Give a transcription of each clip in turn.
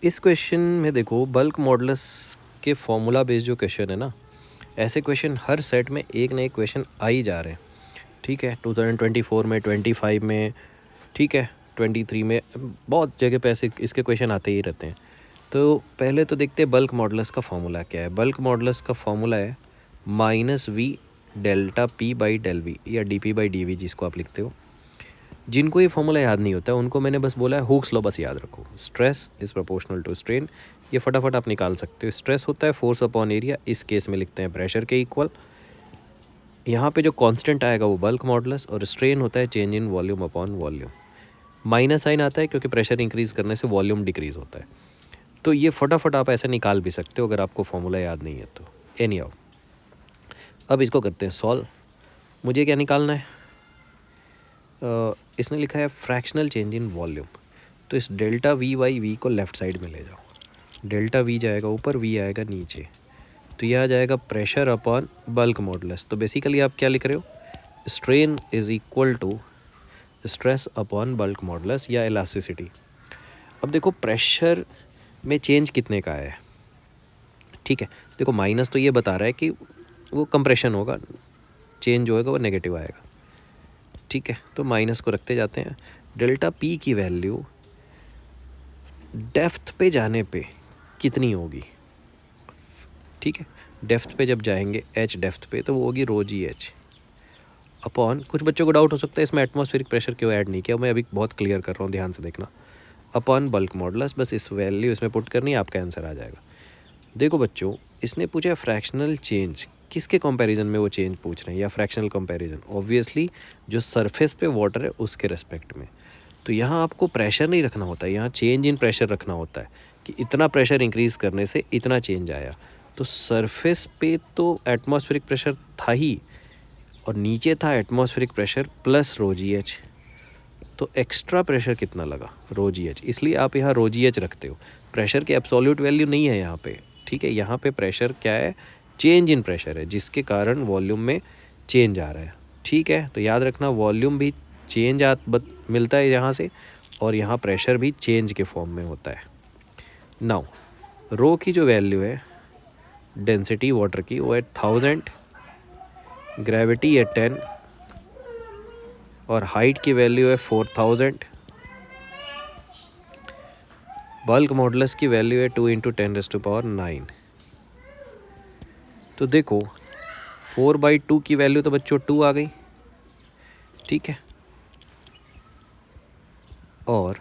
इस क्वेश्चन में देखो बल्क मॉडुलस के फॉर्मूला बेस्ड जो क्वेश्चन है ना, ऐसे क्वेश्चन हर सेट में एक ना एक क्वेश्चन आ ही जा रहे हैं। ठीक है, 2024 में, 25 में, ठीक है, 23 में, बहुत जगह पे ऐसे इसके क्वेश्चन आते ही रहते हैं। तो पहले तो देखते हैं बल्क मॉडुलस का फॉर्मूला क्या है। बल्क मॉडुलस का फॉर्मूला है -v delta p by del V, या dp बाई dv जिसको आप लिखते हो। जिनको ये फॉर्मूला याद नहीं होता उनको मैंने बस बोला है हुक्स लॉ बस याद रखो। Stress is proportional to strain, ये फटाफट आप निकाल सकते हो। स्ट्रेस होता है फोर्स अपॉन एरिया, इस केस में लिखते हैं प्रेशर के इक्वल। यहाँ पे जो कांस्टेंट आएगा वो बल्क मॉडुलस, और स्ट्रेन होता है change in volume upon volume. Minus sign आता है क्योंकि प्रेशर इंक्रीज़ करने से वॉल्यूम डिक्रीज़ होता है। तो ये फटाफट आप ऐसे निकाल भी सकते हो अगर आपको फॉर्मूला याद नहीं है तो। एनी हाउ, अब इसको करते हैं सॉल्व। मुझे क्या निकालना है, इसने लिखा है फ्रैक्शनल चेंज इन वॉल्यूम। तो इस डेल्टा वी बाई वी को लेफ़्ट साइड में ले जाओ। डेल्टा वी जाएगा ऊपर, वी आएगा नीचे, तो यह आ जाएगा प्रेशर अपॉन बल्क मॉडुलस। तो बेसिकली आप क्या लिख रहे हो, strain is equal to stress upon bulk modulus या इलास्टिसिटी। अब देखो प्रेशर में चेंज कितने का है। ठीक है, देखो माइनस तो ये बता रहा है कि वो कंप्रेशन होगा, चेंज जो होगा वो नेगेटिव आएगा। ठीक है, तो माइनस को रखते जाते हैं। डेल्टा पी की वैल्यू डेप्थ पे जाने पे कितनी होगी। ठीक है, डेप्थ पे जब जाएंगे एच डेप्थ पे तो वो होगी रो जी एच अपॉन, कुछ बच्चों को डाउट हो सकता है इसमें एटमॉस्फेरिक प्रेशर क्यों ऐड नहीं किया, मैं अभी बहुत क्लियर कर रहा हूँ, ध्यान से देखना। अपॉन बल्क मॉडुलस, बस इस वैल्यू इसमें पुट करनी है, आपका आंसर आ जाएगा। देखो बच्चों, इसने पूछा है फ्रैक्शनल चेंज, किसके कंपैरिजन में वो चेंज पूछ रहे हैं, या फ्रैक्शनल कंपैरिजन, ऑब्वियसली जो सरफेस पे वाटर है उसके रेस्पेक्ट में। तो यहाँ आपको प्रेशर नहीं रखना होता है, यहाँ चेंज इन प्रेशर रखना होता है कि इतना प्रेशर इंक्रीज़ करने से इतना चेंज आया। तो सरफेस पे तो एटमॉस्फेरिक प्रेशर था ही, और नीचे था एटमॉस्फेरिक प्रेशर प्लस रो जी एच। तो एक्स्ट्रा प्रेशर कितना लगा, रो जी एच, इसलिए आप यहाँ रो जी एच रखते हो। प्रेशर की एब्सोल्यूट वैल्यू नहीं है यहाँ पे। ठीक है, यहाँ पे प्रेशर क्या है, चेंज इन प्रेशर है, जिसके कारण वॉल्यूम में चेंज आ रहा है। ठीक है, तो याद रखना वॉल्यूम भी चेंज मिलता है यहाँ से, और यहाँ प्रेशर भी चेंज के फॉर्म में होता है। नाउ रो की जो वैल्यू है डेंसिटी वाटर की वो है 1000, ग्रेविटी है 10, और हाइट की वैल्यू है 4000। बल्क मॉडुलस की वैल्यू है 2 × 10⁻⁹। तो देखो 4/2 की वैल्यू तो बच्चों 2 आ गई। ठीक है, और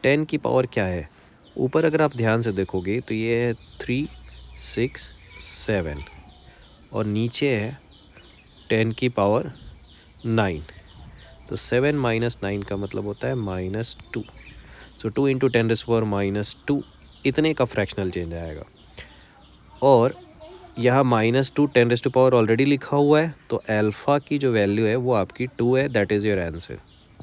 10 की पावर क्या है, ऊपर अगर आप ध्यान से देखोगे तो ये है 3, 6, 7, और नीचे है 10 की पावर 9। तो 7 - 9 का मतलब होता है -2। सो 2 × 10⁻⁻2 इतने का फ्रैक्शनल चेंज आएगा। और यहाँ -2 10 ऑलरेडी लिखा हुआ है, तो अल्फ़ा की जो वैल्यू है वो आपकी 2 है, दैट इज़ योर आंसर।